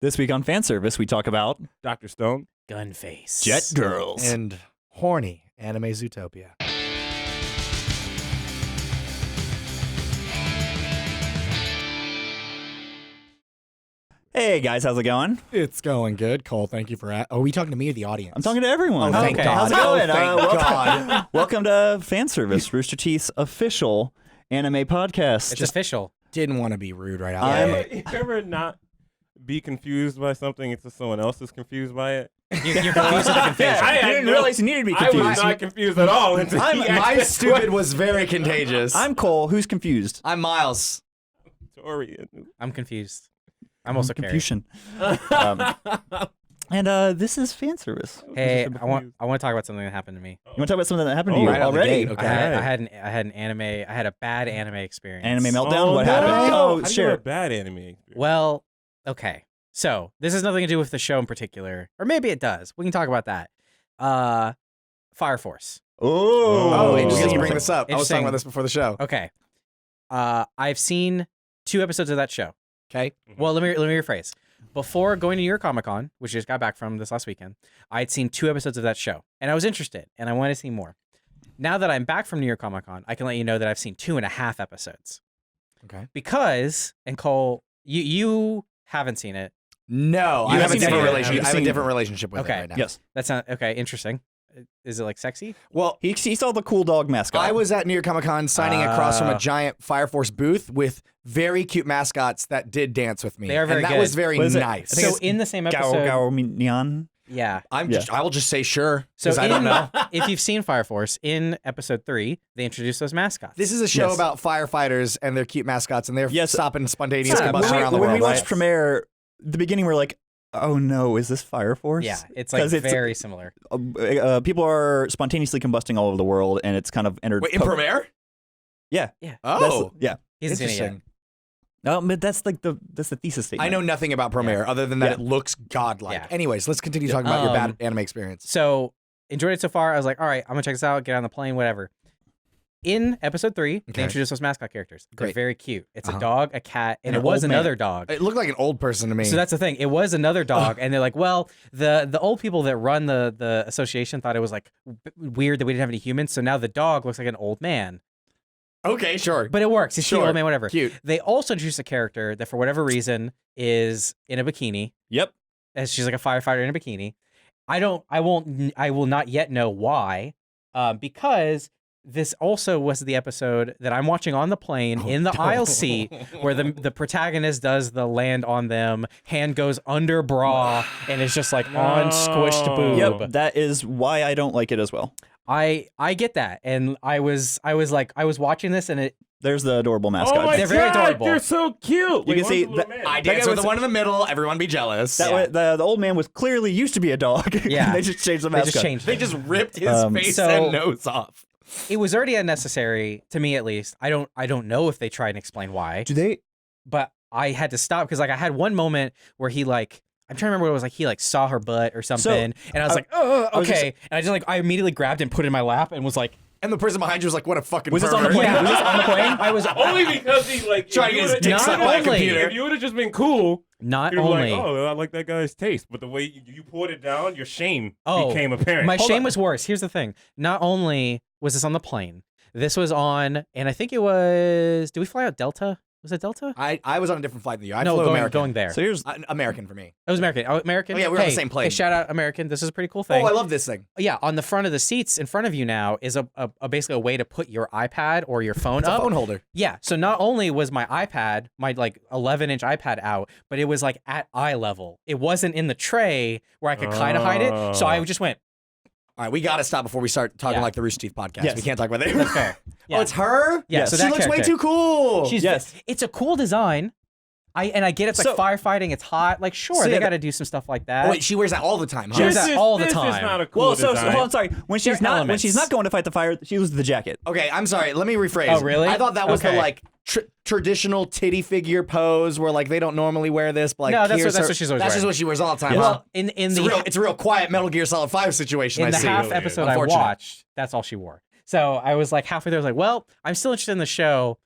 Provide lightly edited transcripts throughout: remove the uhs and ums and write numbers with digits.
This week on Fan Service, we talk about Dr. Stone. Gunface. Jet Girls. And horny anime Zootopia. Hey guys, how's it going? It's going good, Cole. Thank you for are we talking to me or the audience? I'm talking to everyone. Oh, thank okay. God. How's it going? Oh, thank God. Welcome to Fan Service, Rooster Teeth's official anime podcast. It's official. Didn't want to be rude right out I'm- there. You ever not be confused by something until someone else is confused by it? You're confused with the confusion. I You had didn't no- realize you needed to be I was confused. not confused at all until he asked My that stupid was very contagious. I'm Cole. Who's confused? I'm Miles. question. I'm confused. I'm also Carrie. confusion. And this is Fan Service. Hey, I'm I want confused. to talk about something that happened to me. You want to talk about something that happened to Oh, you right out the already? gate, okay. I had a bad anime experience. Anime meltdown. Oh, What no. happened? How Oh, do you share have a it. bad anime experience? Well, okay. So this has nothing to do with the show in particular, or maybe it does. We can talk about that. Fire Force. Oh, interesting. Interesting. You bring this up. I was talking Interesting. about this before the show. Okay. I've seen 2 episodes of that show. Okay. Well, let me rephrase. Before going to New York Comic Con, which I just got back from this last weekend, I had seen 2 episodes of that show, and I was interested, and I wanted to see more. Now that I'm back from New York Comic Con, I can let you know that I've seen 2.5 episodes. Okay. Because, and Cole, you haven't seen it. No, You I have a haven't seen different it. relationship. You've I have a seen different it. relationship with Okay. it right now. Yes. That's not okay. Interesting. Is it like sexy? Well, He saw the cool dog mascot. I was at New York Comic Con signing across from a Ah. giant Fire Force booth with very cute mascots that did dance with me. They are very and that good. was very What is it? nice. I think So it's in the same Gao episode, Gao Nyan. yeah. I will just say sure So because I don't know. if you've seen Fire Force, in episode 3, they introduced those mascots. This is a show Yes. about firefighters and their cute mascots and they're Yes. stopping spontaneous Yeah, combustion when around the we world. watched right? Premiere, the beginning we're like, oh no, is this Fire Force? Yeah, it's like 'Cause very similar. people are spontaneously combusting all over the world, and it's kind of entered. Wait, in Premiere? Yeah. Yeah. Oh, yeah. He hasn't seen it yet. interesting. But that's like that's the thesis statement. I know nothing about Premiere other than that Yeah. it looks godlike. Yeah. Anyways, let's continue talking about your bad Um, anime experience. So enjoyed it so far. I was like, all right, I'm gonna check this out. Get on the plane, whatever. In episode 3, Okay. they introduced those mascot characters. They're Great. very cute. It's Uh-huh. a dog, a cat, and And it an was old man. another dog. It looked like an old person to me. So that's the thing. It was another dog, and they're like, well, the old people that run the association thought it was like weird that we didn't have any humans. So now the dog looks like an old man, okay, sure. but it works. He's cute, Sure. old man, whatever. Cute. They also introduced a character that, for whatever reason, is in a bikini. Yep. As she's like a firefighter in a bikini. I will not yet know why, because this also was the episode that I'm watching on the plane in the aisle seat where the protagonist does the land on them, hand goes under bra, and it's just like on squished boob. Yep. That is why I don't like it as well. I get that, and I was watching this, and There's the adorable mascot. Oh my They're very God, adorable. They're so cute. You can see that. I That guy dance with was- the one in the middle. Everyone be jealous. That way, the old man was clearly used to be a dog. Yeah. They just changed the they mascot. just changed. They it. just ripped his face So- and nose off. It was already unnecessary to me, at least. I don't know if they try and explain why. Do they? But I had to stop because like I had one moment where he like I'm trying to remember what it was like. He like saw her butt or something, and I was like, oh, I was okay. And I just like I immediately grabbed and put it in my lap and was like, And the person behind you was like, what a fucking Was this on the pervert. plane? yeah, Was this on the plane? I was Only because he like Trying to get his dick Not sucked by a only- computer. If you would have just been cool, not you'd be only like, oh, I like that guy's taste. But the way you poured it down, your shame Oh, became apparent. my Hold shame on. was worse. Here's the thing: not only was this on the plane, this was on, and I think it was. Did we fly out Delta? Was it Delta? I was on a different flight than you. I no, flew going American. there. So here's American for me. It was American. Oh, American. Oh, yeah, we're on the Hey, same plane. Hey, shout out American. This is a pretty cool thing. Oh, I love this thing. Yeah, on the front of the seats in front of you now is a basically a way to put your iPad or your phone It's a up. phone holder. Yeah, so not only was my iPad, my like 11-inch iPad out, but it was like at eye level. It wasn't in the tray where I could kind of hide it. So I just went, All right, we got to stop before we start talking Yeah. like the Rooster Teeth podcast. Yes. We can't talk about that. that's fair. Yeah. Oh, it's her? Yeah, Yes. so She that looks way character. too cool. She's Yes. It's a cool design. I get it's like So- firefighting, it's hot. Like sure, So they yeah, got to do some stuff like that. Oh, wait, she wears that all the time, huh? She wears that all the This time. is not a cool well, so design. hold on, sorry. When she's They're not elements. going to fight the fire, she loses the jacket. Okay, I'm sorry. Let me rephrase. Oh, really? I thought that was the Okay. like traditional titty figure pose where like they don't normally wear this, but like No, that's here's what her- she's always That's just wearing. what she wears all the time. Yes. Huh? well, in It's a real quiet Metal Gear Solid 5 situation. in I the see. half Really episode is. I Unfortunate. watched, that's all she wore. So I was like halfway there, I was like, well, I'm still interested in the show.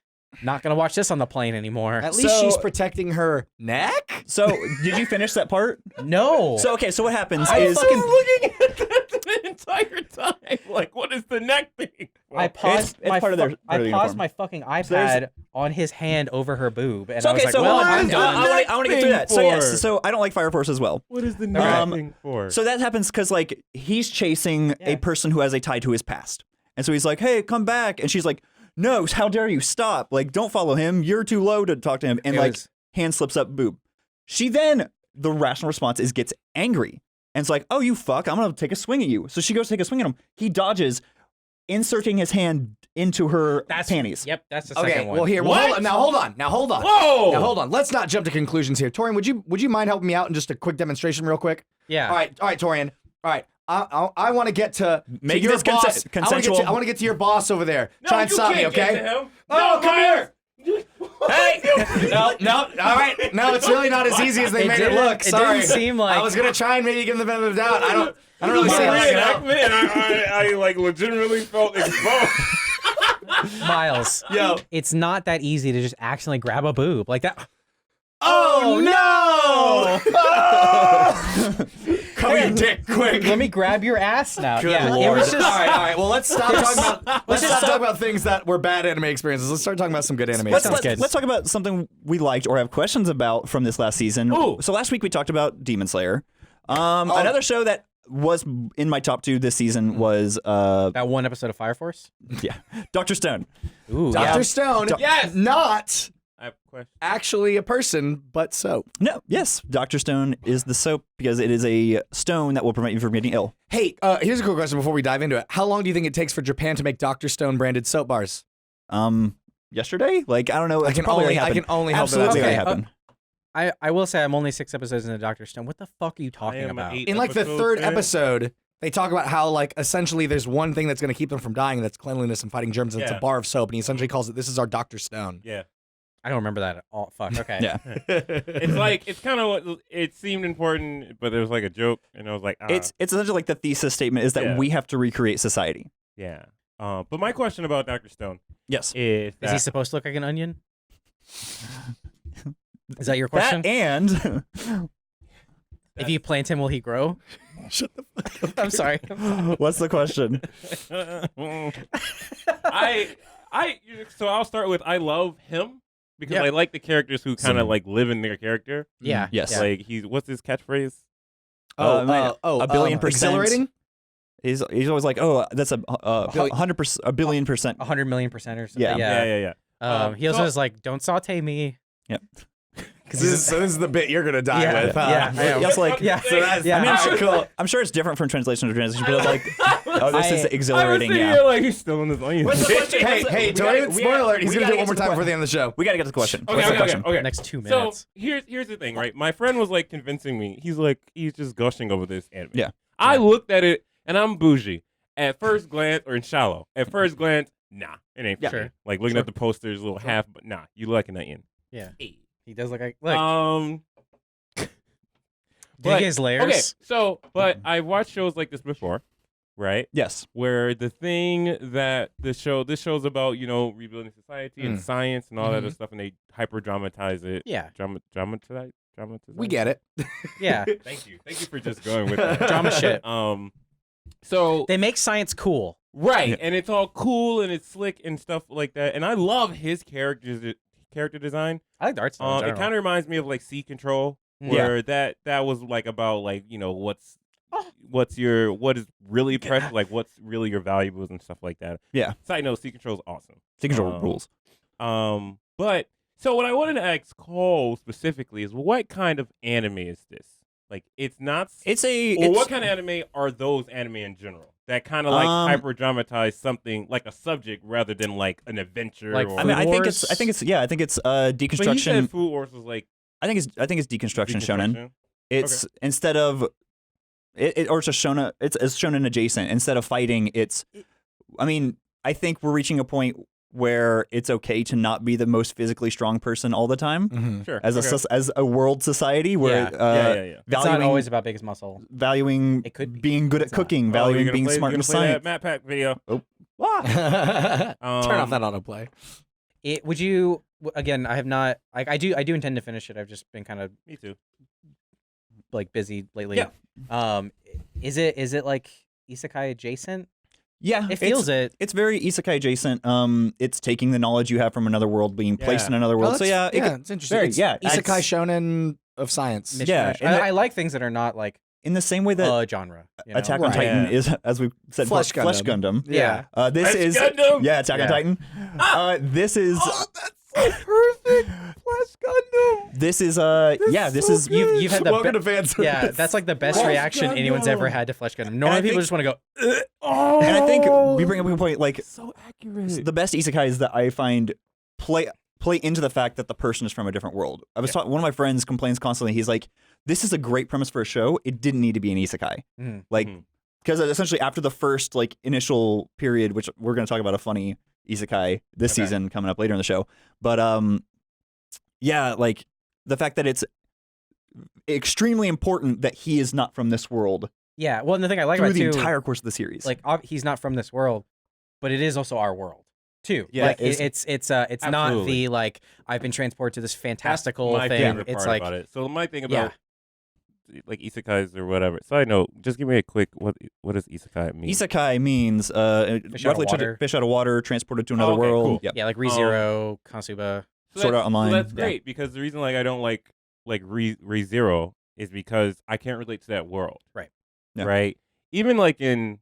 Not gonna watch this on the plane anymore. At least So- she's protecting her neck. So, did you finish that part? No. So, okay, so what happens I is... was looking at that the entire time. Like, what is the neck thing? I paused it's my part of their- I part of the paused uniform. my fucking there's- iPad on his hand over her boob, and I was okay, like, so "Well, hold on. I'm done." I want to get through that. So, for? yes, so I don't like Fire Force as well. What is the neck thing for? So that happens because, like, he's chasing Yeah. a person who has a tie to his past. And so he's like, hey, come back. And she's like, no, how dare you stop? Like, don't follow him. You're too low to talk to him. And, It like, was- hand slips up, boob. She then, the rational response is gets angry. And it's like, oh, you fuck, I'm going to take a swing at you. So she goes to take a swing at him. He dodges, inserting his hand into her panties. Yep, that's the second Okay, one. well here, well, hold on. Now hold on. Whoa! Now hold on. Let's not jump to conclusions here. Torian, would you mind helping me out in just a quick demonstration, real quick? Yeah. All right, Torian. All right, I want to get to Make your this boss. consensual. I want to get to your boss over there. No, Try and you stop me, can't get okay? to him. Oh, No, come here. Hey! No. All right. No, it's really not as easy as they made it look. It Sorry. didn't seem like I was gonna try and maybe give them the benefit of the doubt. I don't really see how Man, that I like legitimately felt exposed. Miles. Yo. It's not that easy to just accidentally grab a boob like that. Oh no! Cover your dick quick. Let me grab your ass now. Good yeah, Lord. it was just. all right. Well, let's stop talking about things that were bad anime experiences. Let's start talking about some good anime. Let's, Sounds let's, good. let's talk about something we liked or have questions about from this last season. Ooh. So last week we talked about Demon Slayer. Another show that was in my top 2 this season was That one episode of Fire Force. Dr. Stone. Ooh, Dr. yeah. Stone, Yes! not I have a question. actually a person, but soap. No, yes, Dr. Stone is the soap because it is a stone that will prevent you from getting ill. Hey, here's a cool question before we dive into it. How long do you think it takes for Japan to make Dr. Stone branded soap bars? Yesterday? Like, I don't know. I It's can probably only already happened. hope that that's Absolutely okay. already happened. I will say I'm only 6 episodes into Dr. Stone. What the fuck are you talking about? In like the 3rd episode, they talk about how like essentially there's one thing that's going to keep them from dying, and that's cleanliness and fighting germs, and it's a Yeah. bar of soap, and he essentially calls it, "This is our Dr. Stone." Yeah. I don't remember that at all. Fuck. Okay. Yeah. It's like, it's kind of, it seemed important, but it was like a joke, and I was like, It's essentially like the thesis statement is that Yeah. we have to recreate society. yeah. But my question about Dr. Stone Yes. is Is he supposed to look like an onion? Is that your question? That and If you plant him, will he grow? Shut the fuck up. I'm sorry. what's the question? So I'll start with I love him because Yeah. I like the characters who kind of like live in their character. Yeah. Yes. Yeah. Like what's his catchphrase? A billion percent. Exhilarating? He's always like, oh, that's a Billion- 100%, a billion percent. 100 million percent or something. Yeah. Yeah. Yeah. He also So- is like, don't saute me. Yep. So this is the bit you're gonna die Yeah. with. Huh? Yeah. I am. It's like, Yeah. So that's Yeah. I mean, I'm all sure, right, cool. I'm sure it's different from translation to translation, but like, oh, this is I- exhilarating. I was Yeah. here like he's still in his onion. Hey, Tori, spoiler alert, he's we gonna gotta do it one get more to time the before the end of the show. We got to get to the question. Okay, What's the okay, question? okay. Next 2 So minutes. here's the thing, right? My friend was like convincing me. He's just gushing over this anime. Yeah. I looked at it and I'm bougie. At first glance, or in shallow. At first glance, nah, it ain't for Sure. me. Like looking Sure. at the posters, a little half, but nah, you like an onion. Yeah. Hey. He does look like. Look. But- dig his layers. Okay, so but I've watched shows like this before, right? Yes. Where the thing that this show's about, rebuilding society and science and all that other stuff, and they hyper dramatize it. Yeah. Dramatize. We get it. Yeah. Thank you for just going with that. Drama shit. So They make science cool. right, Yeah. and it's all cool and it's slick and stuff like that, and I love his character design. I like the art style. in It general. kind of reminds me of like Sea Control, Yeah. where that was like about like what is really precious, like what's really your valuables and stuff like that. Yeah. Side note, Sea Control is awesome. Take control rules. But so what I wanted to ask Cole specifically is what kind of anime is this? Like it's not. It's a. Or it's, what kind of anime are those anime in general? That kind of like hyper dramatize something like a subject rather than like an adventure. Like or, I mean, I think Wars? it's but he deconstruction. said Food Wars was like I think it's deconstruction shonen. deconstruction. It's instead of or it's a shonen. It's shonen adjacent. Instead of fighting, it's. I mean, I think we're reaching a point where it's okay to not be the most physically strong person all the time. Sure. As a world society where Yeah. It's valuing not always about biggest muscle. valuing It could be. being good at It's not. cooking, Oh, valuing you're gonna being play- smart you're in gonna play science. that Matt Pack video. Ah! Turn off that autoplay. Would you again? I have not. I do intend to finish it. I've just been kind of Me too. like busy lately. Yeah. Is it like isekai adjacent? Yeah, It feels it. It's very isekai adjacent. It's taking the knowledge you have from another world, being placed Yeah. in another world. So yeah, it's interesting. very- It's yeah, isekai it's- shonen of science. Yeah, Mishmash. and I like things that are not like in the same way that genre. You know? Attack on Right. Titan Yeah. is, as we said, Flesh Flesh Gundam. Gundam. Yeah. This Flesh is Gundam! yeah, Attack on Yeah. Titan. This is Oh, that's so perfect. Flesh Gundam. this is this so is good. you've had the Welcome be- to fan service. Yeah, that's like the best Flesh reaction anyone's ever Gundam. had to Flesh Gundam. Normally I people think- just want to go. Oh, and I think we bring up a point like so accurate. the best isekais that I find play into the fact that the person is from a different world. I was talking, one of my friends complains constantly. He's like, "This is a great premise for a show. It didn't need to be an isekai." Mhm. Like, Mhm. because essentially after the first like initial period, which we're going to talk about a funny isekai this Okay. season coming up later in the show, but yeah, like the fact that it's extremely important that he is not from this world Yeah, well, and the thing I like through about the it too, entire course of the series. like he's not from this world, but it is also our world too. Yeah, like it's- it's not Absolutely. the like I've been transported to this That's fantastical my thing. favorite It's part like about it. So my thing about like isekais or whatever. Side note, just give me a quick what does isekai mean? Isekai means Fish out of roughly water. fish out of water, transported to another okay, world. cool. Yep. yeah, like ReZero, Konosuba. Sword Art Online, So that's yeah. great because the reason like I don't like ReZero is because I can't relate to that world. Right. Yeah. Right. Even like in,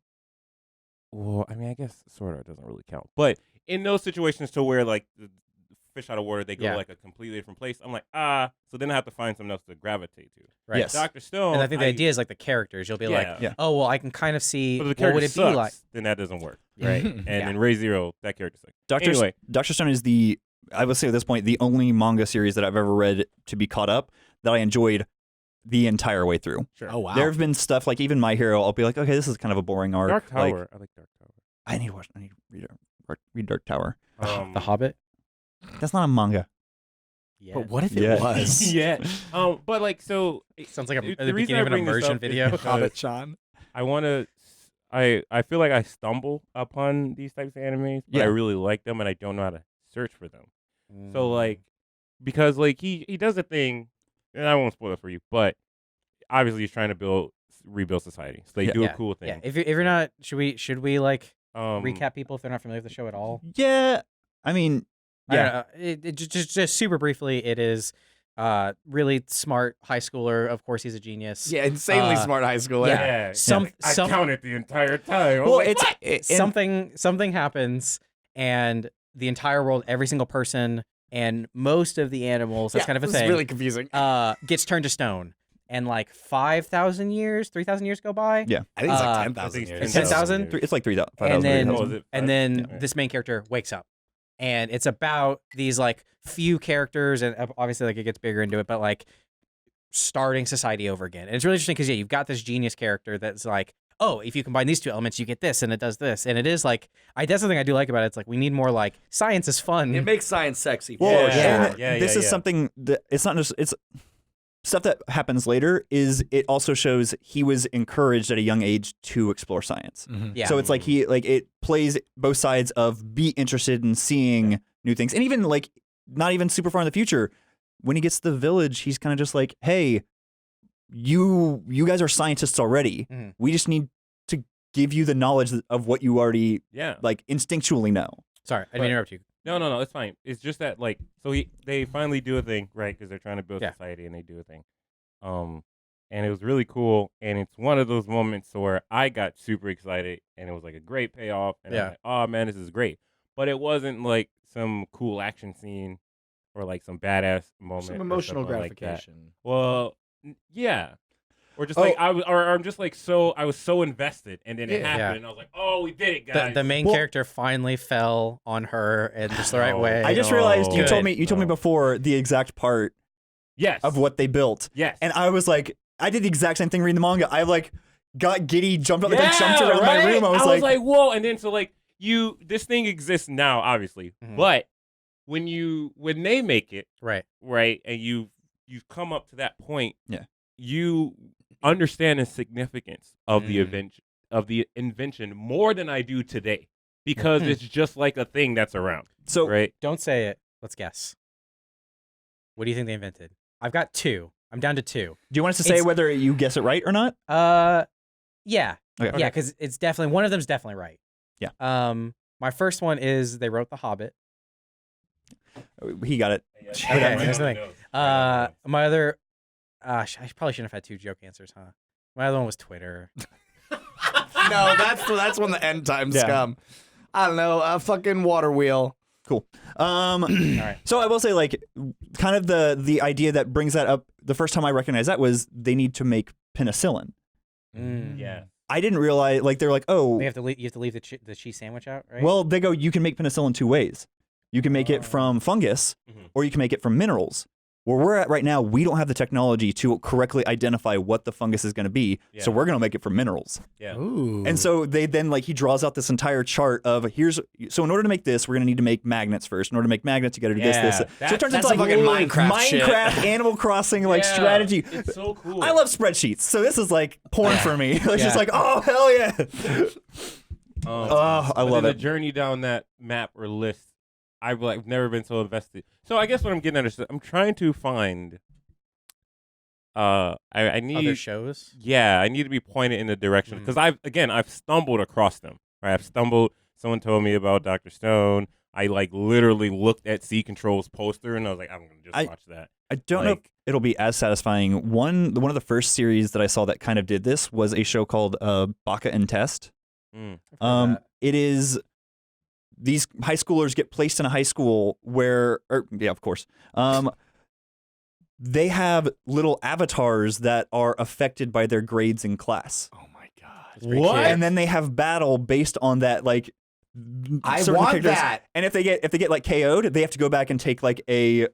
well, I mean, I guess Sword Art doesn't really count, but in those situations to where like the fish out of water, they go Yeah. like a completely different place. I'm like, so then I have to find something else to gravitate to. Right. Yes. Dr. Stone. And I think the idea is like the characters. You'll be like, Yeah. oh well, I can kind of see But if the what character would it sucks, be like. then that doesn't work. Yeah. Right. And Yeah. in ReZero, that character sucks. Dr. Anyway. Dr. Stone is I will say at this point, the only manga series that I've ever read to be caught up that I enjoyed the entire way through. Sure. Oh wow. There have been stuff like even My Hero, I'll be like, okay, this is kind of a boring arc. Dark Like, Tower. I like Dark Tower. I need to read Dark Tower. The Hobbit. That's not a manga. Yeah. But what if Yeah. it was? Yeah. But like so. Sounds like the the reason beginning I of an bring this immersion up is video. because Hobbit Sean. I want to. I feel like I stumble upon these types of animes, but Yeah. I really like them, and I don't know how to search for them. Mm. So like, because like he does a thing, and I won't spoil it for you, but obviously he's trying to rebuild society. So they Yeah. do yeah, a cool thing. Yeah. If you're not, should we like Um, recap people if they're not familiar with the show at all? Yeah. I mean, I don't yeah. know. It just super briefly, it is really smart high schooler. Of course, he's a genius. Yeah, insanely Uh, smart high schooler. yeah. I counted the entire time. Well, it's Something happens, and the entire world, every single person, and most of the animals. That's kind of a this is thing. really confusing. Gets turned to stone, and like 5,000 years, 3,000 years go by. Yeah. I think it's like uh, 10,000 I think years. it's 10,000? It's like 3,000. And then, 5,000. Oh, is it and five? then Yeah. this main character wakes up, and it's about these like few characters, and obviously like it gets bigger into it, but like starting society over again. And it's really interesting because you've got this genius character that's like, oh, if you combine these two elements, you get this, and it does this, and it is like, that's something I do like about it. It's like we need more like science is fun. It makes science sexy. Well, Yeah. and Yeah, this yeah, is yeah. something that it's not just it's stuff that happens later. Is it also shows he was encouraged at a young age to explore science. Mhm. Yeah. So it's like it plays both sides of be interested in seeing new things, and even like not even super far in the future. When he gets to the village, he's kind of just like, hey, you guys are scientists already. Mhm. We just need to give you the knowledge of what you already Yeah. like instinctually know. Sorry, I didn't interrupt you. No, it's fine. It's just that like, so they finally do a thing, right? Because they're trying to build Yeah. society, and they do a thing. And it was really cool, and it's one of those moments where I got super excited, and it was like a great payoff, and Yeah. I'm like, oh man, this is great. But it wasn't like some cool action scene or like some badass moment, Some or emotional something like that. gratification. Well, yeah. Or just Oh. like I'm just like I was so invested, and then it Yeah. happened, Yeah. and I was like, oh, we did it, guys. The main Well- character finally fell on her in just the right Oh. way. I just No. realized you told Good. me before the exact part yes of what they built. yes, And I was like, I did the exact same thing reading the manga. I like got giddy, jumped up, like jumped around my room. I was like, whoa! And then so like this thing exists now, obviously, Mhm. but when they make it right. right, and you've come up to that point, Yeah. you understand the significance of the Mm. invention more than I do today, because it's just like a thing that's around. So right? Don't say it. Let's guess. What do you think they invented? I've got 2. I'm down to 2. do you want us to say It's- whether you guess it right or not? Yeah. Okay. Yeah, because it's definitely one of them's definitely right. Yeah. My first one is they wrote The Hobbit. He got it. Okay, here's the thing. My other, I probably shouldn't have had 2 joke answers, huh? My other one was Twitter. No, that's when the end times Yeah. come. I don't know, a fucking water wheel. Cool. All right. So I will say, like, kind of the idea that brings that up. The first time I recognized that was they need to make penicillin. Yeah. I didn't realize, like, they're like, oh, You have to leave the cheese sandwich out, right? well, they go, you can make penicillin 2 ways. You can make it from fungus, or you can make it from minerals. Where we're at right now, we don't have the technology to correctly identify what the fungus is going to be, so Yeah. we're going to make it from minerals. Yeah. Ooh. And so they then, like, he draws out this entire chart of so in order to make this, we're going to need to make magnets first. In order to make magnets, you got to do this. So it turns that's into, like, some fucking Minecraft shit. Animal Crossing, like, Yeah. strategy. It's so cool. I love spreadsheets, so this is like porn for me. It's just Yeah. like, oh, hell yeah. I But love then it. The journey down that map or list, I've never been so invested. So I guess what I'm getting at is I'm trying to find. I Other need shows. I need to be pointed in the direction because I've stumbled across them. Right, I've stumbled. Someone told me about Dr. Stone. I literally looked at C Control's poster and I was like, I'm gonna just watch that. I don't know if it'll be as satisfying. One of the first series that I saw that kind of did this was a show called Baka and Test. It is these high schoolers get placed in a high school where, of course, they have little avatars that are affected by their grades in class. Oh my god. What? And then they have battle based on that, like. I certain want characters. that. And if they get like KO'd, they have to go back and take like a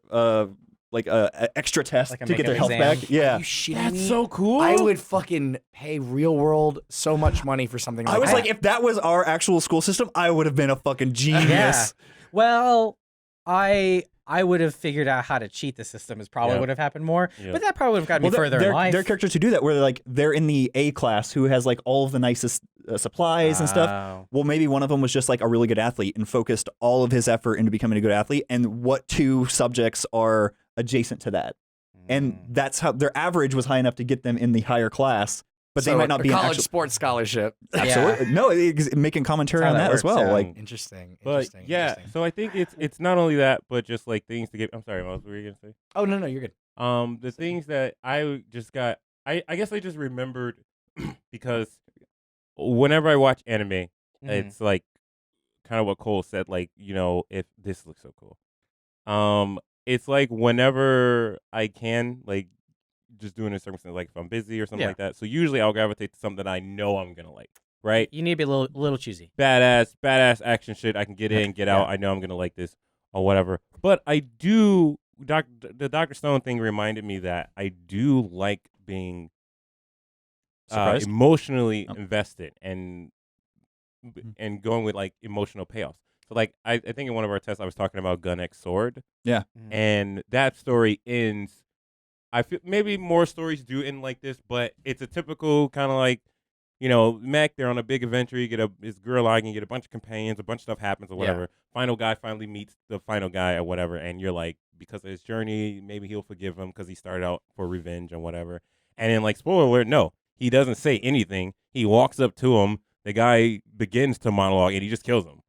extra test Like a to get their makeup health exam. back. Yeah. Are you shitting That's me? so cool. I would fucking pay real world so much money for something like I was that. like, if that was our actual school system, I would have been a fucking genius. Yeah. Well, I would have figured out how to cheat the system. Is probably Yeah. would have happened more, Yeah. but that probably would have gotten me further there in life. are characters who do that, where they're in the A class who has like all of the nicest supplies and stuff. Oh. Well, maybe one of them was just like a really good athlete and focused all of his effort into becoming a good athlete. And what 2 subjects are adjacent to that? And that's how their average was high enough to get them in the higher class, but so they might not a be an college actual. sports scholarship. Absolutely. No, making commentary That's on how that that as well. works, yeah. Like, Interesting. But Interesting. yeah, Interesting. so I think it's not only that, but just like things to get. I'm sorry, Miles, what were you gonna say? Oh no, you're good. The things that I just got, I guess I just remembered because whenever I watch anime, it's like kind of what Cole said, like, if this looks so cool. It's like whenever I can, like, just doing a circumstance, like if I'm busy or something Yeah. like that. So usually I'll gravitate to something that I know I'm gonna like, right? You need to be a little choosy. Badass action shit. I can get in, get out. I know I'm gonna like this or whatever. But I do. The Dr. Stone thing reminded me that I do like being Surprised? emotionally invested and going with like emotional payoffs. So like I think in one of our tests I was talking about Gun X Sword. Yeah. And that story ends. I feel maybe more stories do end like this, but it's a typical kind of like, Mac, they're on a big adventure. You get his girl eye, you get a bunch of companions, a bunch of stuff happens or whatever. Final guy finally meets the final guy or whatever, and you're like, because of his journey, maybe he'll forgive him because he started out for revenge or whatever. And then, like, spoiler alert, no, he doesn't say anything. He walks up to him. The guy begins to monologue, and he just kills him.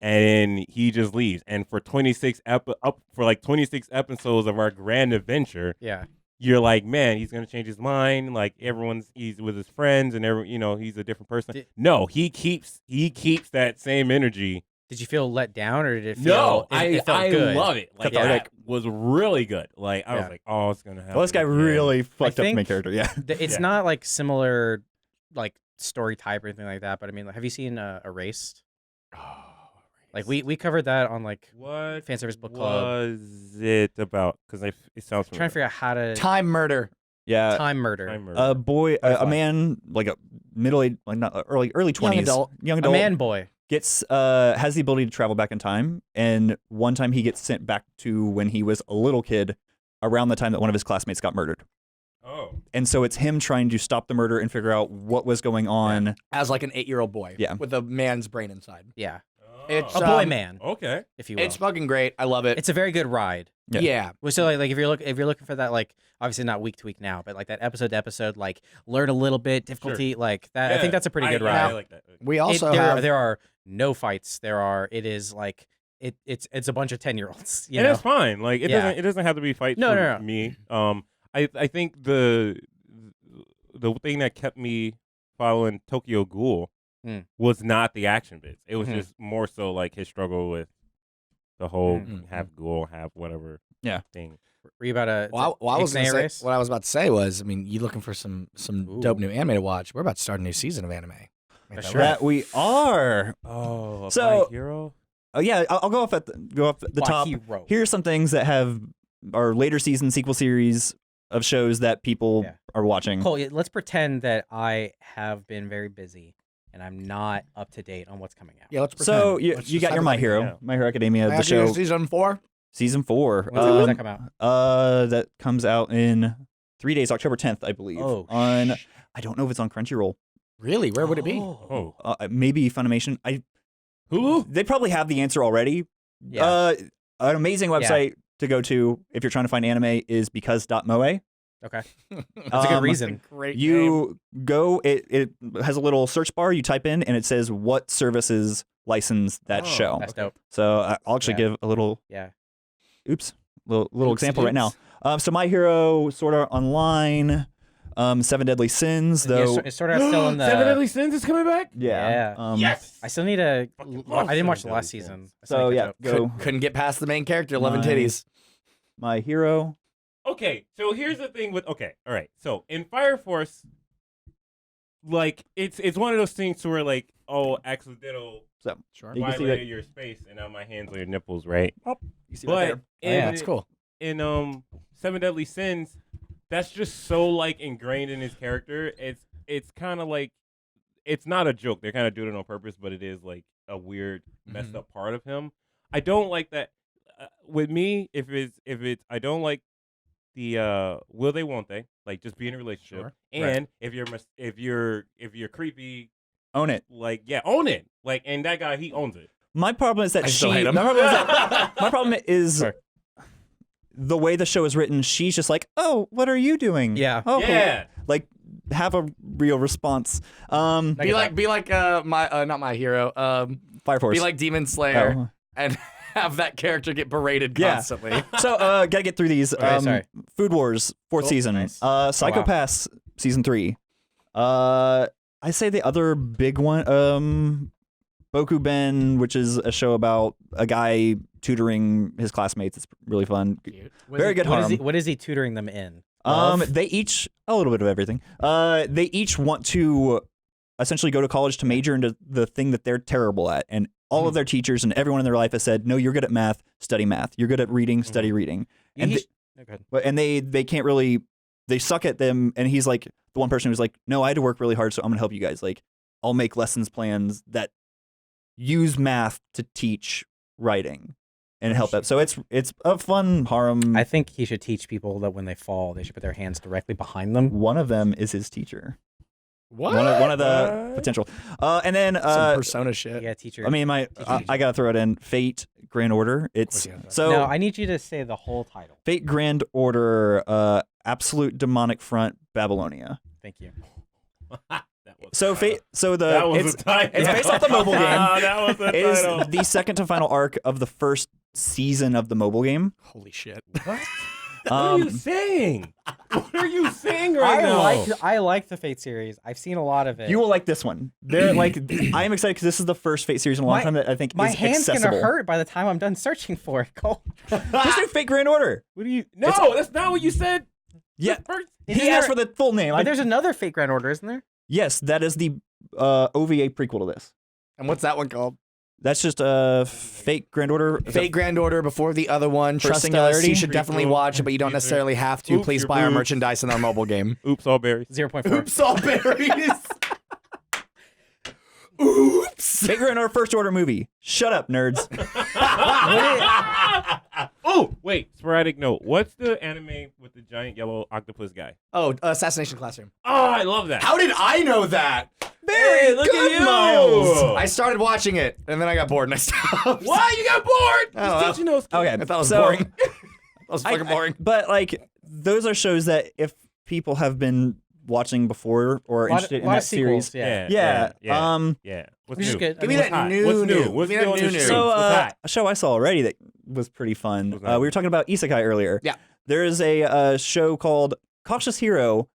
And then he just leaves. And for 26 episodes of our grand adventure, Yeah. you're like, man, he's gonna change his mind. Like he's with his friends, and he's a different person. No, he keeps that same energy. Did you feel let down, or did it feel? No, it felt I good? love it. Like that was really good. Like I was Yeah. like, oh, it's gonna happen. Well, this guy again. really fucked up the think- main character. Yeah. It's Yeah. not like similar, like story type or anything like that. But I mean, have you seen Erased? Like we covered that on like What Fan Service Book Club. was it about? Because it sounds Trying to figure out how to Time murder. Yeah. time murder. A boy, a Firefly. man, like a middle-aged, like not early 20s, young A adult, man boy. gets has the ability to travel back in time, and one time he gets sent back to when he was a little kid, around the time that one of his classmates got murdered. Oh, And so it's him trying to stop the murder and figure out what was going on. As like an 8-year-old boy. Yeah. With a man's brain inside. Yeah. It's A boy man, Okay. if you will. It's fucking great. I love it. It's a very good ride. Yeah. Well, so like if you're looking for that, like obviously not week to week now, but like that episode to episode, like learn a little bit difficulty, like that. I think that's a pretty good ride. I like that. We also there are no fights. It is like it's a bunch of 10-year-olds. And it's fine. Like it Yeah. doesn't have to be fights No, for no, no. me. I think the thing that kept me following Tokyo Ghoul was not the action bits. It was just more so like his struggle with the whole half ghoul, half whatever thing. Were you about to? Well, I was gonna say, race? what I was about to say was, I mean, you looking for some dope new anime to watch? We're about to start a new season of anime. Make that Sure. right. That we are. Oh, So- My Hero. Oh yeah, I'll go off at the My top. hero. Here's some things that are later season sequel series of shows that people are watching. Cole, let's pretend that I have been very busy and I'm not up to date on what's coming out. Yeah, let's pretend. So Let's you just got your My Hero, yeah. My Hero Academia, My the Hero show, season 4. season 4. When's that come out? That comes out in 3 days, October 10th, I believe. Oh, I don't know if it's on Crunchyroll. Really? Where would it be? Oh, Maybe Funimation. Hulu. They probably have the answer already. Yeah. An amazing website to go to if you're trying to find anime is because.moe. Okay. That's a good reason. Great. You go, it has a little search bar. You type in, and it says what services license that show. That's dope. So I'll actually give a little, Yeah. little example right now. So My Hero, Sword Art Online, Seven Deadly Sins, though. It's sort of still in the. Seven Deadly Sins is coming back. Yeah. Yes. I still need to. Fucking love I didn't watch the Seven last Deadly season. Sins. I still need to catch up. go Couldn't get past the main character, loving My- titties. My Hero. Okay, so here's the thing with all right. So in Fire Force, like it's one of those things where like, oh, accidental So Sure. You can see violated your space, and now my hands on your nipples, right? you see But right there. Yeah, That's cool. in Seven Deadly Sins, that's just so like ingrained in his character. It's kind of like it's not a joke. They're kind of doing it on purpose, but it is like a weird, messed up part of him. I don't like that. With me, if it's I don't like the will they won't they, like just be in a relationship. Sure. And if you're creepy, Own it. like own it. Like, and that guy, he owns it. My problem is that I still hate him. My problem is the way the show is written. She's just like, oh, what are you doing? Yeah. Oh, cool." Yeah. Like, have a real response. Be like not My Hero. Fire Force. Be like Demon Slayer Oh. and have that character get berated Yeah. constantly. So, gotta get through these. sorry. Food Wars, 4th season. nice. Psychopaths, season 3. I say the other big one, Boku Ben, which is a show about a guy tutoring his classmates. It's really fun. Very good harem. What is he tutoring them in? Love? They each a little bit of everything. They each want to essentially go to college to major into the thing that they're terrible at, and all of their teachers and everyone in their life has said, "No, you're good at math. Study math. You're good at reading. Study reading." And they can't really. They suck at them, and he's like the one person who's like, "No, I had to work really hard, so I'm gonna help you guys. Like, I'll make lessons plans that use math to teach writing and help them." So it's a fun harem. I think he should teach people that when they fall, they should put their hands directly behind them. One of them is his teacher. What? One of the potential. And then Some Persona shit. Yeah, teacher. I mean, I gotta throw it in. Fate Grand Order. It's you gotta. so no, I need you to say the whole title. Fate Grand Order. Absolute Demonic Front Babylonia. Thank you. So Fate. So That was it's the title. it's based off the mobile game. That was the It is title. the second to final arc of the first season of the mobile game. Holy shit. What are you saying? What are you saying right now? I like the Fate series. I've seen a lot of it. You will like this one. They're like, I am excited because this is the first Fate series in a long time that I think my is hand's accessible. gonna hurt by the time I'm done searching for it, Cole. Just do Fate Grand Order. What do you? No, that's not what you said. Yeah, First. he asked for the full name. But there's another Fate Grand Order, isn't there? Yes, that is the OVA prequel to this. And what's that one called? That's just Fate Grand Order. Fate Grand Order before the other one. For Trust us, Singularity? you should definitely watch it, but you don't Teaser. necessarily have to. Oops, Please your buy our boobs. merchandise in our mobile game. Oops, all berries. 0.4. Oops, all berries. Oops. Fate Grand Order First Order movie. Shut up, nerds. Oh, wait. Sporadic note. What's the anime with the giant yellow octopus guy? Oh, Assassination Classroom. Oh, I love that. How did I know that? Very look at good, you. Miles. I started watching it, and then I got bored and I stopped. Why you got bored? I don't know. Just teaching those kids. Okay, I thought it was so, boring. That was fucking boring. But like, those are shows that if people have been watching before or interested in that series, Yeah. yeah. Yeah. What's Which is new? good. Give me What's that hot? new What's new. new? What's Give me new that on the new streets? new. So, What's hot? a show I saw already that was pretty fun. What's that? We were talking about isekai earlier. Yeah. There is a show called Cautious Hero.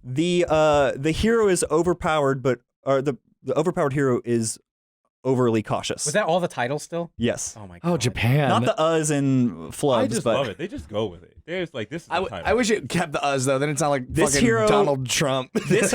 The hero is overpowered, or the overpowered hero is overly cautious. Was that all the title still? Yes. Oh my god. Oh, Japan. Not the uhs and flubs, I just but love it. They just go with it. There's like this is the title. I wish it kept the us though. Then it sounded like This fucking hero- Donald Trump. this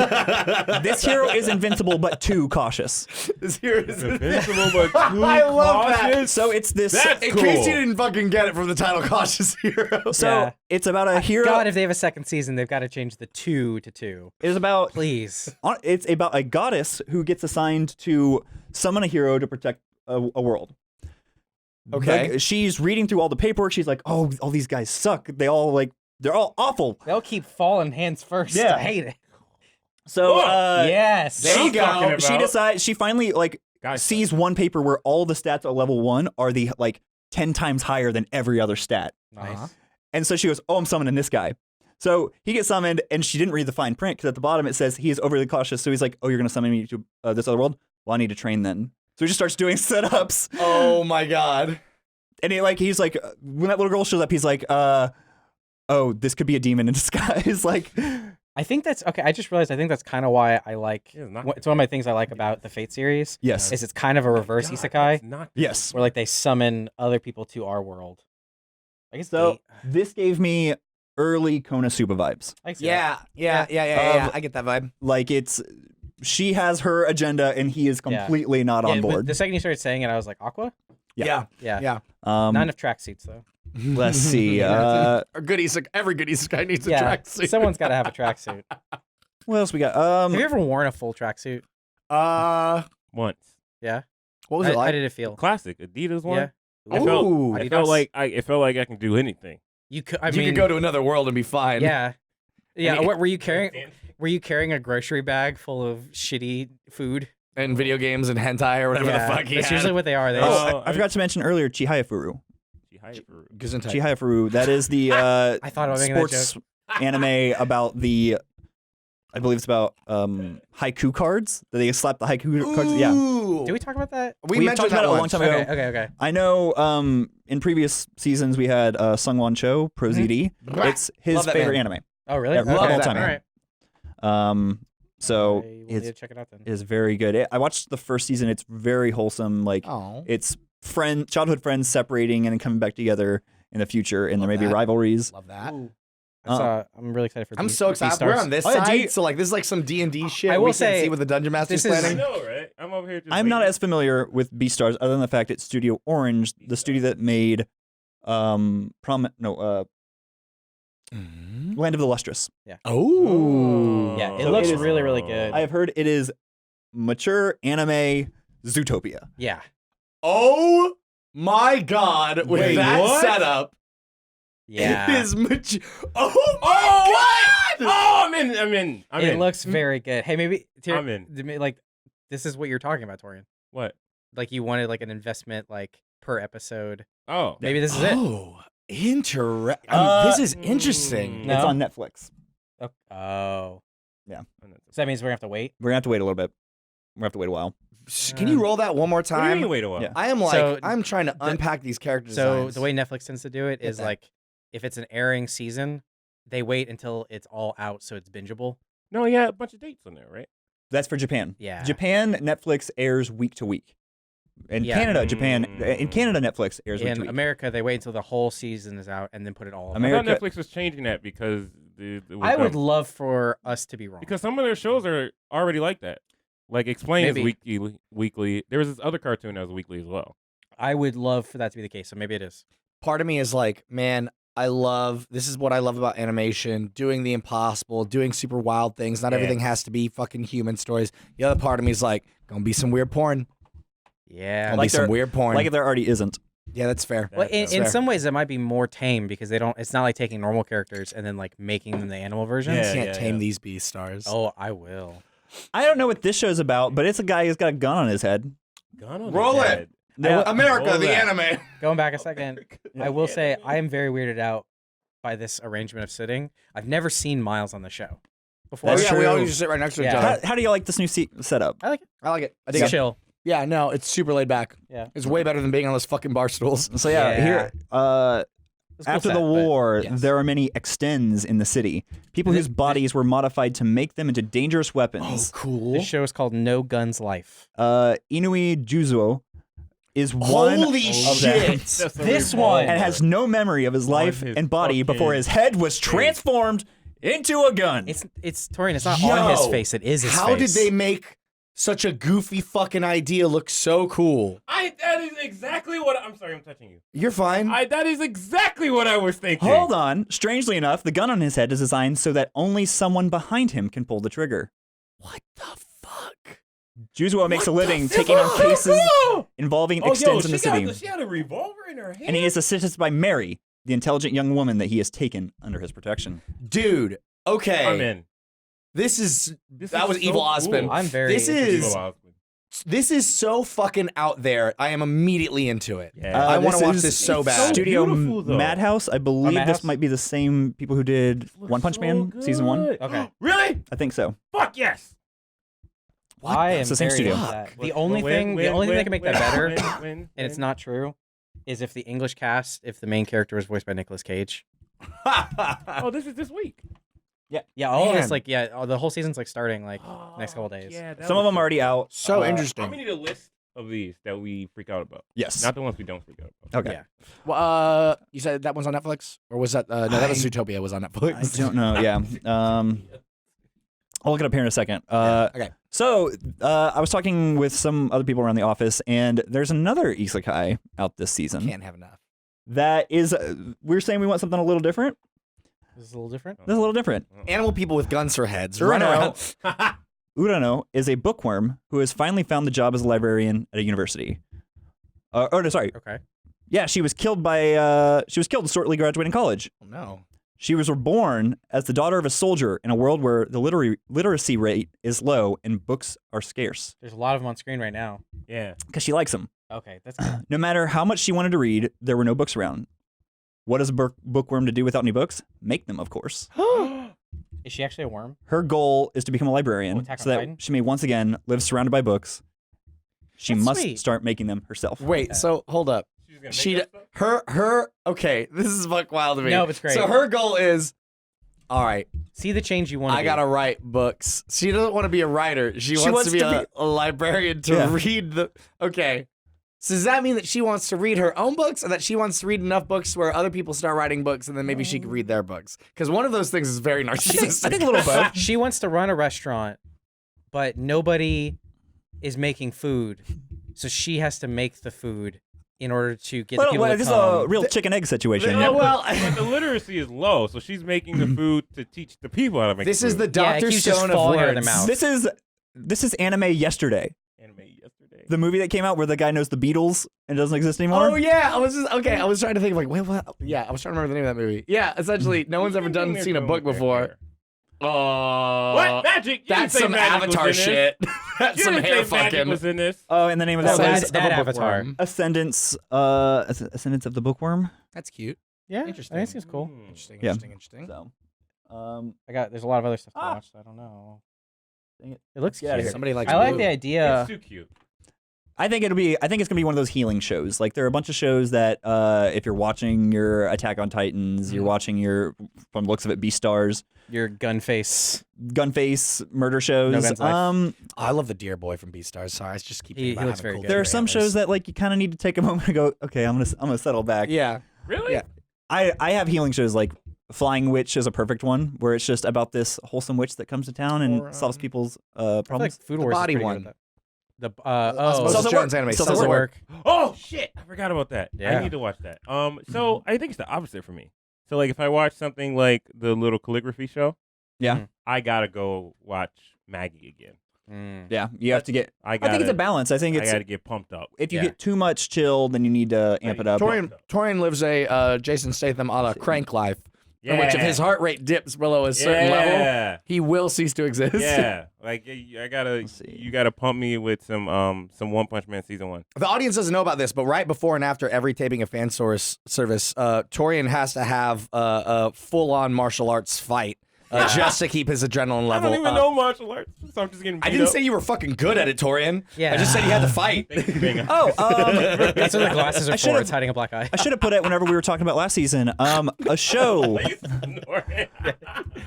hero is invincible but too cautious. This hero is Invincible but too I love that. cautious. So it's this. That's In cool. case you didn't fucking get it from the title, Cautious Hero. So Yeah. it's about a hero. God, if they have a second season, they've got to change the 2 to 2. It's about Please. it's about a goddess who gets assigned to summon a hero to protect a world. Okay. She's reading through all the paperwork. She's like, "Oh, all these guys suck. They're all awful." They'll keep falling hands first. Yeah. I hate it. So Yes. There you go. talking about- she decides. She finally Guys, sees one paper where all the stats at level 1 are the 10 times higher than every other stat. Nice. Uh-huh. And so she goes, "Oh, I'm summoning this guy." So he gets summoned, and she didn't read the fine print because at the bottom it says he is overly cautious. So he's like, "Oh, you're going to summon me to this other world? Well, I need to train then." So he just starts doing setups, Oh my god. and he's like, when that little girl shows up, he's like, "Oh, this could be a demon in disguise." Like, I think that's okay. I just realized I think that's kind of why I like. Yeah, not- It's one of my things I like about the Fate series. yes, Is it's kind of a reverse God, isekai that's not yes. where they summon other people to our world. I guess So 8. this gave me early Konosuba vibes. I can see that. Yeah. I get that vibe. Like she has her agenda, and he is completely not on Yeah, but board. the second you started saying it, I was like, Aqua? Yeah. Yeah. Not Not enough tracksuits though. Let's see. Or good isekai. Every good isekai needs a Yeah. tracksuit. Someone's got to have a tracksuit. What else we got? Have you ever worn a full tracksuit? once. Yeah. What was How it like? did it feel? Classic Adidas one. Yeah. I felt, Ooh. I Adidas? felt like I can do anything. You could. You could go to another world and be fine. Yeah. Yeah. I mean- what were you carrying? Were you carrying a grocery bag full of shitty food? And video games and hentai or whatever the fuck he That's had. usually what they are. They Oh, I forgot to mention earlier Chihaya Furu. Gesundheit. Chihaya Furu. That is the I thought about making that sports anime about I believe it's about haiku cards. That they slap the haiku cards. Yeah. Ooh. Did we talk about that? We We've mentioned talked about that it a long once. time Okay. ago. Okay. I know in previous seasons we had Sungwon Cho, Pro ZD. It's his Love that favorite man. anime. Oh, really? Yeah, Okay. love All that man. right. So I will need to it's check it out then. is very good. I watched the first season. It's very wholesome. Like Oh. it's childhood friends separating and then coming back together in the future, and there may be that. rivalries. Love that. Ooh. I'm really excited for. I'm so excited. We're on this Oh, yeah, side, so like this is like some D&D shit. I will we can say, see what the dungeon master's this is- I planning. know, right? I'm over here. Just I'm not waiting. as familiar with Beastars other than the fact it's Studio Orange, the studio that made Land of the Lustrous. Oh. Yeah, it So looks it is- really, really good. I have heard it is mature anime Zootopia. Yeah. Oh my god! With Wait, that what? setup, Yeah. it is mature. Oh my god! Oh, I'm in. I'm it in. looks very good. Hey, maybe I'm in. Like, this is what you're talking about, Torian. What? Like, you wanted like an investment, like per episode. Oh, Maybe this is it. Oh, this is interesting. No? It's on Netflix. Oh. Yeah. So that means we're gonna have to wait. We're gonna have to wait a little bit. We're gonna have to wait a while. Can you roll that one more What do you time? mean wait a while? Yeah. I am like, So, I'm trying to unpack these character So designs. the way Netflix tends to do it Get is that. like, if it's an airing season, they wait until it's all out so it's bingeable. No, yeah, a bunch of dates on there, right? That's for Japan. Yeah. Japan Netflix airs week to week. In Yeah. Canada, Netflix airs week to In week. America, they wait until the whole season is out and then put it all. America- I thought Netflix was changing that because it was I would dumb. love for us to be wrong. because some of their shows are already like that. Like Explain is Maybe. weekly. There was this other cartoon that was weekly as well. I would love for that to be the case. So maybe it is. Part of me is like, man, this is what I love about animation, doing the impossible, doing super wild things. Not Yeah. everything has to be fucking human stories. The other part of me is like, gonna be some weird porn. Yeah. Gonna Like be some there- weird porn. Like if there already isn't. Yeah, that's fair. Well, in fair. some ways, it might be more tame because they don't. It's not like taking normal characters and then like making them the animal versions. Yeah. Can't tame these beast stars. Oh, I will. I don't know what this show's about, but it's a guy who's got a gun on his head. Gun on Roll his it. head. Yeah. America, Roll the that. anime. Going back a second, I will say I am very weirded out by this arrangement of sitting. I've never seen Miles on the show before. Oh That's yeah, we true. all used to sit right next to each Yeah. other. How do you like this new setup? I like it. I like it. I think It's chill. Yeah, no, it's super laid back. Yeah. It's way better than being on those fucking bar stools. So here, It's a cool after set, the but- war, yes. there are many extends in the city. People whose bodies were modified to make them into dangerous weapons. cool. This show is called No Guns Life. Inui Juzo is one Holy of shit. them, That's a This revolver. one. and has no memory of his life his and body before fucking his head was transformed into a gun. It's Torian. It's not on his Yo, face. It is his How face. did they make such a goofy fucking idea look so cool? That is exactly what I'm sorry, I'm touching you. You're fine. That is exactly what I was thinking. Hold on. Strangely enough, the gun on his head is designed so that only someone behind him can pull the trigger. What the fuck? Juzo makes a What the living fuck? taking on So cases cool! involving Oh, yo, extends in the city. she had a revolver in her hand. And he is assisted by Mary, the intelligent young woman that he has taken under his protection. Dude, okay. I'm in. This is This that is was so Evil cool. Osmond. I'm very This into is Evil Osmond. this is so fucking out there. I am immediately into it. Yeah. I want this to watch is this so it's bad. so Studio beautiful, though. Madhouse. I believe Madhouse? this might be the same people who did Looks One Punch so Man season 1. good. Okay. Really? I think so. Fuck yes. I am It's the same very studio. into that. The only thing that can make that better, and and it's not true, is if the English cast, if the main character was voiced by Nicolas Cage. Oh, this is this week. Yeah, all of Man. this, like, the whole season's like starting like next couple days. Yeah, that Some of was them already out. So Uh, interesting. We need a list of these that we freak out about. Yes. Not the ones we don't freak out about. Okay. Yeah. Well, you said that one's on Netflix, or was that? No, that was Zootopia. Was on I Netflix. don't know. Yeah. I'll look it up here in a second. Okay. So I was talking with some other people around the office, and there's another isekai out this season Can't have enough. that is. We're saying we want something a little different. This is a little different. This is a little different. Animal people with guns for heads. Run Urano, around. Urano is a bookworm who has finally found the job as a librarian at a university. No, sorry. Okay. Yeah, she was killed shortly graduating college. Oh, no. She was reborn as the daughter of a soldier in a world where the literacy rate is low and books are scarce There's a lot of them on screen right now. Yeah. because she likes them. Okay, that's good. No matter how much she wanted to read, there were no books around. What is a bookworm to do without any books? Make them, of course. Is she actually a worm? Her goal is to become a librarian Attack on so that Titan? she may once again live surrounded by books. She That's must sweet. start making them herself. Wait. So hold up. She's gonna make She, that stuff? her. Okay, this is fuck wild to me. No, it's great. So her goal is, all right, See the change you want. I gotta write books. She doesn't want to be a writer. She wants to be a librarian to Yeah. read the. Okay. So does that mean that she wants to read her own books, or that she wants to read enough books where other people start writing books, and then maybe she can read their books? Because one of those things is very narcissistic. I think a little both. She wants to run a restaurant, but nobody is making food, so she has to make the food in order to get the people to this is come. a real chicken egg situation. Yeah, well, But the literacy is low, so she's making the food to teach the people how to make this food. is the Yeah, it Dr. keeps just Stone of falling out of words. their mouth. This is anime yesterday. anime yesterday. The movie that came out where the guy knows the Beatles and it doesn't exist anymore. Oh yeah, I was trying to think of like, wait, what? Yeah, I was trying to remember the name of that movie. Yeah, essentially, no one's ever seen a book before. Oh, What magic? You That's didn't say some magic was Avatar in this. shit. That's You some didn't hair say magic fucking. was in this. Oh, and the name of Oh, that that, was that a Avatar. bookworm. Ascendance. Ascendance of the Bookworm. That's cute. Yeah, Interesting. That seems cool. Mm. Interesting. Yeah. Interesting. So, There's a lot of other stuff to Ah. watch. So I don't know. dang it. It looks Get outta cute. here. Somebody likes. I like blue. the idea. It's too cute. I think it's gonna be one of those healing shows. Like there are a bunch of shows that if you're watching your Attack on Titans, you're watching your from the looks of it Beastars, Your gun face. Gunface murder shows. No Guns Life. I love the Deer Boy from Beastars. Sorry, I just keep. He thinking about looks how very cool good. There are Deer some is. shows that like you kind of need to take a moment and go, okay, I'm gonna settle back. Yeah. Really? Yeah. I have healing shows like Flying Witch is a perfect one where it's just about this wholesome witch that comes to town and Or, solves people's I feel like problems. Food The Wars is body pretty good one. at that. The Osmosis Cells at Jones Work. anime. Cells Cells at at work. Oh shit! I forgot about that. Yeah. I need to watch that. So I think it's the opposite for me. So like if I watch something like the little calligraphy show, Yeah. I gotta go watch Maggie again. Mm. Yeah, you have to get. I I think it's a balance. I think I it's gotta get pumped up. if you yeah. get too much chill, then you need to amp it up. Torian lives a Jason Statham a la Crank life, in which if his heart rate dips below a certain level, he will cease to exist. Yeah, like you gotta pump me with some One Punch Man season 1. The audience doesn't know about this, but right before and after every taping of fan service, Torian has to have a full-on martial arts fight. Just to keep his adrenaline level I don't even know martial arts, so I'm just getting beat I didn't up. say you were fucking good at it, Torian. Yeah. I just said you had to fight. That's what the glasses are for. It's hiding a black eye. I should have put it whenever we were talking about last season. A show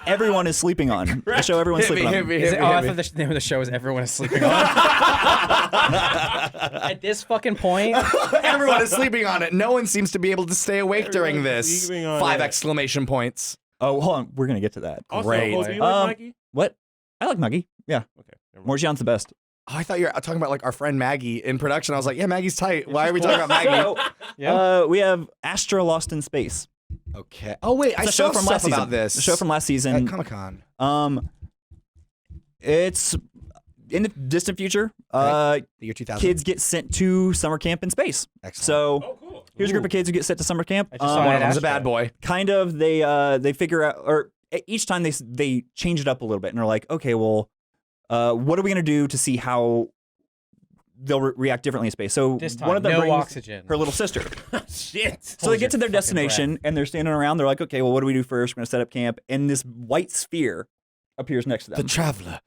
everyone is sleeping on. A show everyone's sleeping on. I thought the name of the show is Everyone is Sleeping on. At this fucking point, Everyone is sleeping on it. No one seems to be able to stay awake during this. sleeping on 5 it. exclamation points. Oh, hold on. We're gonna get to that. Also, Great. do you like Mikey? What? I like Maggie. Yeah. Okay. never mind. Morgian's the best. Oh, I thought you were talking about like our friend Maggie in production. I was like, yeah, Maggie's tight. Why are we talking about Maggie? So, Yeah. we have Astra Lost in Space. Okay. Oh wait, I It's a saw show from stuff last season. about this. The show from last at season. Comic-Con. It's in the distant future. The year 2000. Kids get sent to summer camp in space. Excellent. So Oh, cool. here's a group of kids who get sent to summer camp. I just saw one it of them's a Astro. bad boy. Kind of they figure out, or each time they change it up a little bit and they're like, okay, well, what are we gonna do to see how they'll react differently in space? So This time, one of them no brings oxygen. her little sister. Shit. So they get to their destination and they're standing around. They're like, okay, well, what do we do first? We're gonna set up camp, and this white sphere appears next to them The Traveler.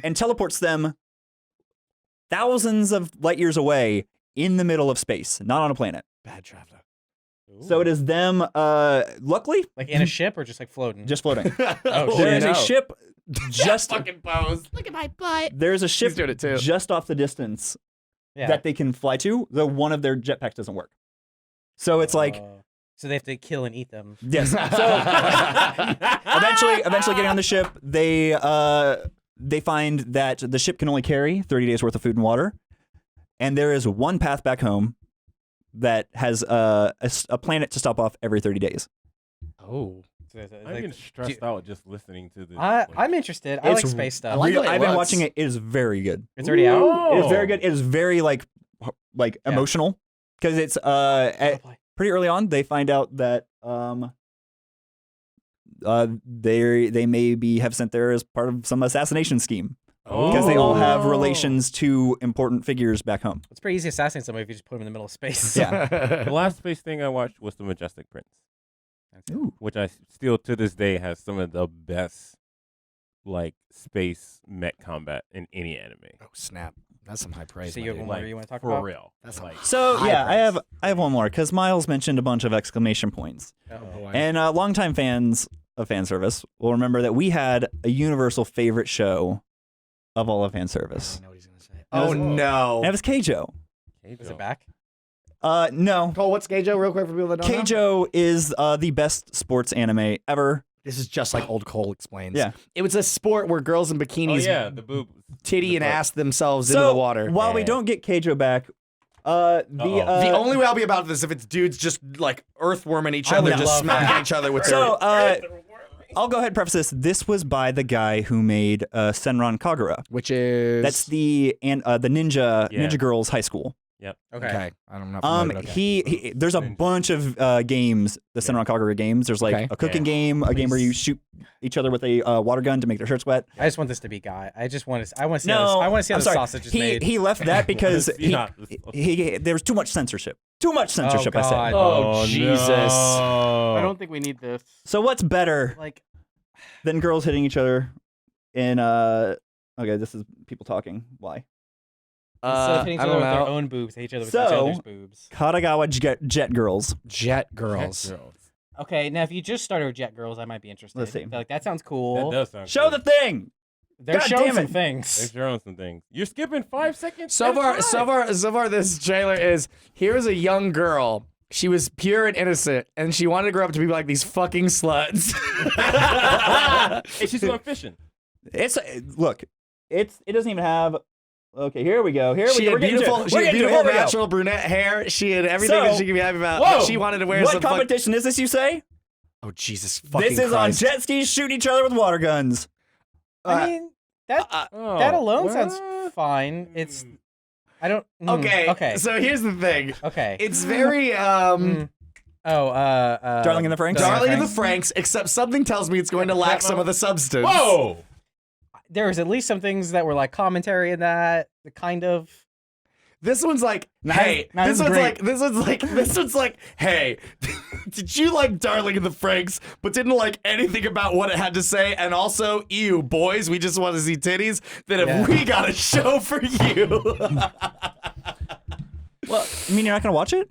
and teleports them thousands of light years away in the middle of space, not on a planet. Bad Traveler. So it is them. Luckily, Like in a ship or just like floating? just floating. Oh, There shit. is a ship just fucking pose. Look at my butt. there's a ship He's doing it too. just off the distance Yeah. that they can fly to. Though one of their jetpacks doesn't work. So it's like So they have to kill and eat them. yes. So eventually getting on the ship, they find that the ship can only carry 30 days worth of food and water, and there is one path back home that has a planet to stop off every 30 days. Oh. So I'm like, getting stressed out just listening to this. I'm interested. I It's like space stuff. like the way it I've been looks. watching it. It is very good. It's already out. Ooh. It is very good. It is very like Yeah. emotional because it's pretty early on they find out that they maybe have sent there as part of some assassination scheme because they all have relations to important figures back home. It's pretty easy to assassinate somebody if you just put them in the middle of space. Yeah. The last space thing I watched was The Majestic Prince, Ooh. which I still to this day has some of the best like space mech combat in any anime. Oh snap! That's some high praise. So my you have dude. one more you want to talk For about? real. That's like So High yeah, praise. I have one more because Miles mentioned a bunch of exclamation points, Oh, boy. and longtime fans of fan service will remember that we had a universal favorite show of all of fan service. I know what he's gonna say. Oh, Oh no! That was Keijo. Is it back? No. Cole, what's Keijo? Real quick for people that don't know. Keijo is the best sports anime ever. This is just like old Cole explains. Yeah. It was a sport where girls in Oh bikinis yeah, the boob. titty the and butt. ass themselves So into the water. while we Yeah. don't get Keijo back, the The only way I'll be about this if it's dudes just like earthworming each I other, would just love smacking that. each other with so their. I'll go ahead and preface this. This was by the guy who made Senran Kagura. Which is That's the Ninja Yeah. Girls High School. okay. I don't know. He there's a Ninja. bunch of games, the Senran Kagura games. There's like Okay. a cooking game, a game where you shoot each other with a water gun to make their shirts wet. I just want this to be Guy. I want to see. How this, No, I want to see how I'm the sorry. sausage is he made. he left that because Yeah. there was too much censorship. Too much censorship, I God. said. Oh, Jesus. No. I don't think we need this. So what's better Like, than girls hitting each other in okay, this is people talking. Why? instead of hitting each I other don't with their know. own boobs, they hit each other with So- each other's boobs. Katagawa jet girls. Jet girls. Okay, now if you just started with Jet Girls, I might be interested. Let's see. I feel like that sounds cool. That does sound Show cool. the thing. They're God showing damn some it. They're things. showing some things. You're skipping 5 seconds. So far, this trailer is here's a young girl. She was pure and innocent, and she wanted to grow up to be like these fucking sluts. Hey, she's going fishing. It's look. It doesn't even have. Okay, here we go. Here we She go. had We're getting to it. beautiful, We're she had getting to it. beautiful Here we go. natural brunette hair. She had everything that So- she could be happy about. Whoa! She wanted to wear What some competition is this? You say? Oh Jesus fucking This is Christ. on jet skis shooting each other with water guns. I mean, that Oh, that alone what? sounds fine. It's I don't. Okay. Okay. So here's the thing. Okay. It's very Darling in the Franxx? Darling in the Franxx, except something tells me it's going to lack some of the substance. Whoa! There was at least some things that were like commentary in that, the kind of. This one's like, hey. This one's like, hey. Did you like Darling in the Franxx, but didn't like anything about what it had to say? And also, ew, boys, we just want to see titties. Then if we got a show for you. Well, you mean you're not gonna watch it?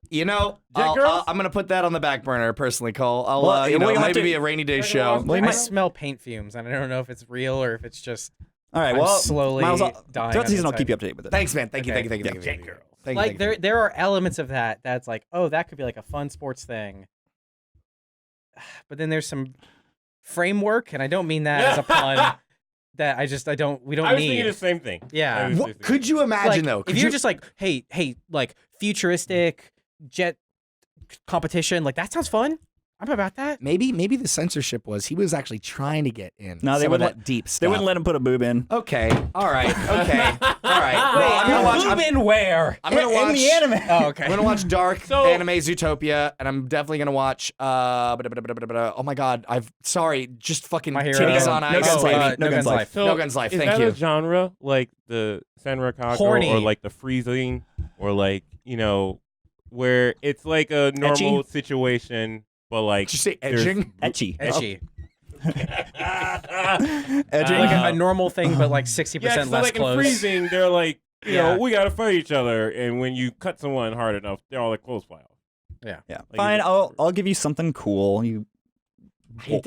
You know, Girls? I'm gonna put that on the back burner personally, Cole. I'll, Well, you know, well, you have maybe to- be a rainy day show. Well, you I might- smell paint fumes, and I don't know if it's real or if it's just. All right. I'm well, slowly Miles, dying throughout on the season, the I'll keep you up to date with it. Thanks, man. Thank you. Okay. Thank you. Jet Girls. Thank Like you. there are elements of that's like, oh, that could be like a fun sports thing. But then there's some framework, and I don't mean that as a pun. That we don't I was need. thinking the same thing. Yeah. I was What, just could you imagine Like, though? if Could you're you- just like, hey, like futuristic jet competition, like that sounds fun. I'm about that. maybe the censorship was he was actually trying to get in. No, they some of wouldn't that deep stuff. They wouldn't let him put a boob in. Okay. All right. Okay. All right. Well, I'm gonna watch. in where? I'm gonna watch. anime. Oh, okay. I'm gonna watch Dark So- anime Zootopia, and I'm definitely gonna watch. Oh my God! just fucking My Hero. titties on No ice. Guns baby. Life. No Guns Life. So No Guns Life. Is Thank that you. a genre like the Senra Horny. or like the freezing or like where it's like a normal situation, but like Did you say there's- edging? Etchy. Edgy. Edging. Like a normal thing, but like 60% Yeah, 'cause less like close. in freezing, they're like, you Yeah. know, we gotta fight each other, and when you cut someone hard enough, they're all like clothes fly off. Yeah. Like, Fine. you- I'll give you something cool. You.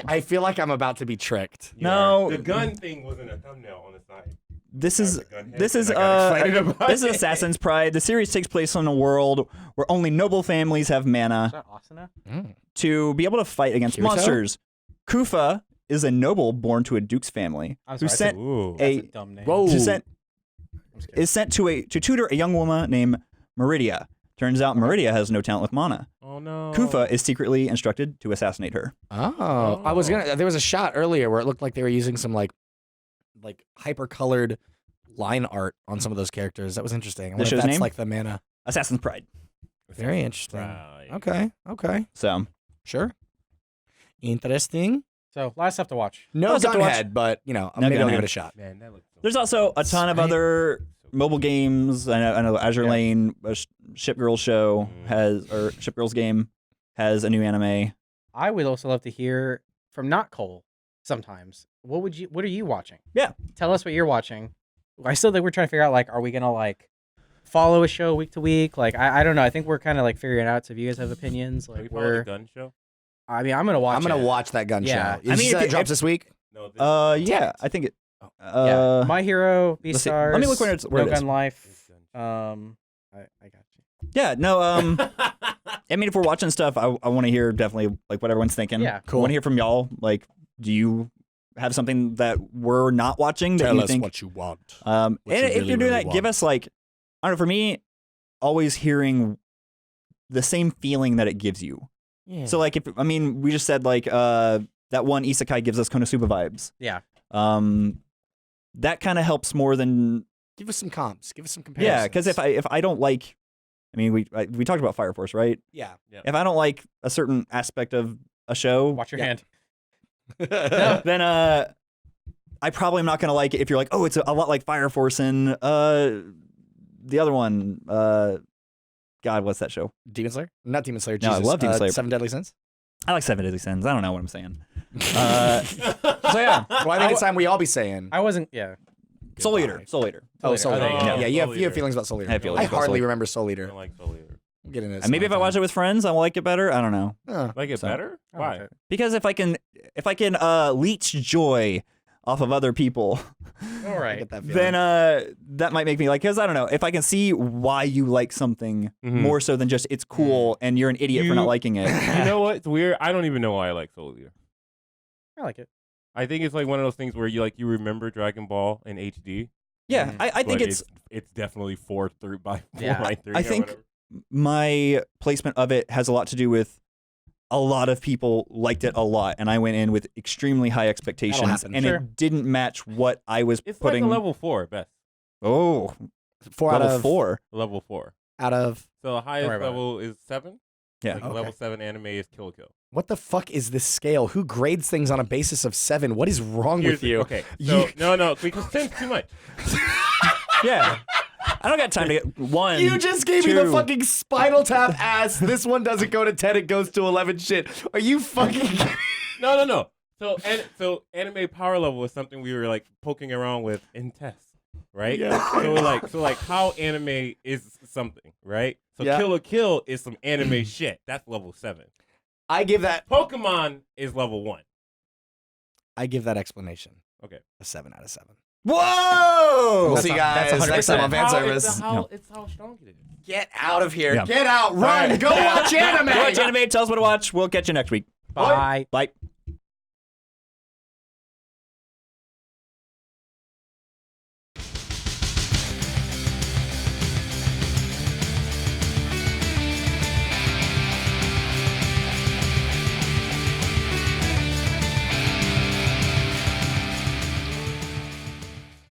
I feel like I'm about to be tricked. You No. are- the gun thing wasn't a thumbnail on the side. This is The gun head, this is and I got excited about this is it. Assassin's Pride. The series takes place in a world where only noble families have Is mana that Asuna? to be able to fight against Kirito? monsters. Kufa is a noble born to a duke's family I'm who sorry, sent Ooh. That's a a dumb name. Whoa. who sent I'm just kidding. is sent to tutor a young woman named Meridia. Turns out Meridia has no talent with mana. Oh no. Kufa is secretly instructed to assassinate her. Oh, I was gonna. There was a shot earlier where it looked like they were using some like hyper colored line art on some of those characters. That was interesting. I wonder if show's that's name? like the mana. Assassin's Pride. Very interesting. Right. Okay. So Sure. Interesting. So, a lot of stuff to watch. No I'll have to watch. gunhead, but you know, No maybe I'll give gunhead. it a shot. Man, that looks so there's also a ton of I- other mobile games. I know Azure Lane, Ship Girls show has, or Ship Girls game has a new anime. I would also love to hear from not Cole sometimes. What are you watching? Yeah. Tell us what you're watching. I still think we're trying to figure out, like, are we going to, like, follow a show week to week? Like, I don't know. I think we're kind of, like, figuring it out. So if you guys have opinions, Are you like, following the gun show? I mean, I'm going to watch I'm gonna it. watch that gun Yeah. show. I Is mean, that if- drops this week? No. This Yeah, I think it. Yeah. My Hero, let's see. Beastars, Let me look where it's- where No it is. Gun Life. is gun show. I got you. Yeah, no. I mean, if we're watching stuff, I want to hear definitely like what everyone's thinking. Yeah. I want to hear from y'all. Like, do you have something that we're not watching that Tell you us think? what you want. And what you if really, you're doing really that, give want. us like, I don't know. For me, always hearing the same feeling that it gives you. Yeah. So like, we just said like that one isekai gives us Konosuba vibes. Yeah. That kind of helps more than give us some comps. Give us some comparisons. yeah. Because if I don't like, I mean, we talked about Fire Force, right? yeah. If I don't like a certain aspect of a show, Watch your Yeah. hand. then I probably am not gonna like it if you're like, oh, it's a lot like Fire Force and the other one, God, what's that show? Demon Slayer? Not Demon Slayer. No, I Jesus. love Demon Slayer. Seven Deadly Sins. I like Seven Deadly Sins. I don't know what I'm saying. So yeah, Well, I think it's time we all be saying. I wasn't. Yeah. Soul Eater. Soul Eater. Oh, Soul Eater. Oh, Yeah, yeah. you Soul have Eater. feelings about Soul Eater. I have feelings about hardly Soul Eater. remember Soul I Eater. don't like Soul Eater. We'll get into this. And maybe if I another watch it with friends, I will like it better. I don't know. time. Like it So- better? I like Why? it. Because if I can leech joy off of other people, All I right. get that feeling. then that might make me like. Because I don't know if I can see why you like something Mhm. more so than just it's cool and you're an idiot for not You- liking it. You know what? It's weird. I don't even know why I like Soul Eater. I like it. I think it's like one of those things where you remember Dragon Ball in HD. Yeah, I think but it's definitely 4:3 by 4 Yeah. by 3. I or think whatever. my placement of it has a lot to do with a lot of people liked it a lot, and I went in with extremely high expectations, happen. and Sure. it didn't match what I was it's putting. like a level 4 at best. Oh, 4 out level of 4. Level 4. out of So the highest worry about it. level is 7. Yeah. Like Okay. level 7 anime is Kill la Kill. What the fuck is this scale? Who grades things on a basis of 7? What is wrong with you? Okay, so no, because 10's too much. Yeah. I don't got time to get one. You just gave me the two. fucking Spinal Tap ass. This one doesn't go to 10, it goes to 11 shit. Are you fucking... No. So anime power level is something we were like poking around with in tests, right? Yeah. So like how anime is something, right? So Yeah. Kill la Kill is some anime shit. That's level 7. I give that Pokemon is level 1. explanation Okay. a 7 out of 7. Whoa! We'll That's see you a- that's guys next time on 100%. fan service. It's how strong it is. Get out of here. Yeah. Get out. Run. Go watch anime. Go watch anime. Tell us what to watch. We'll catch you next week. Bye. Bye.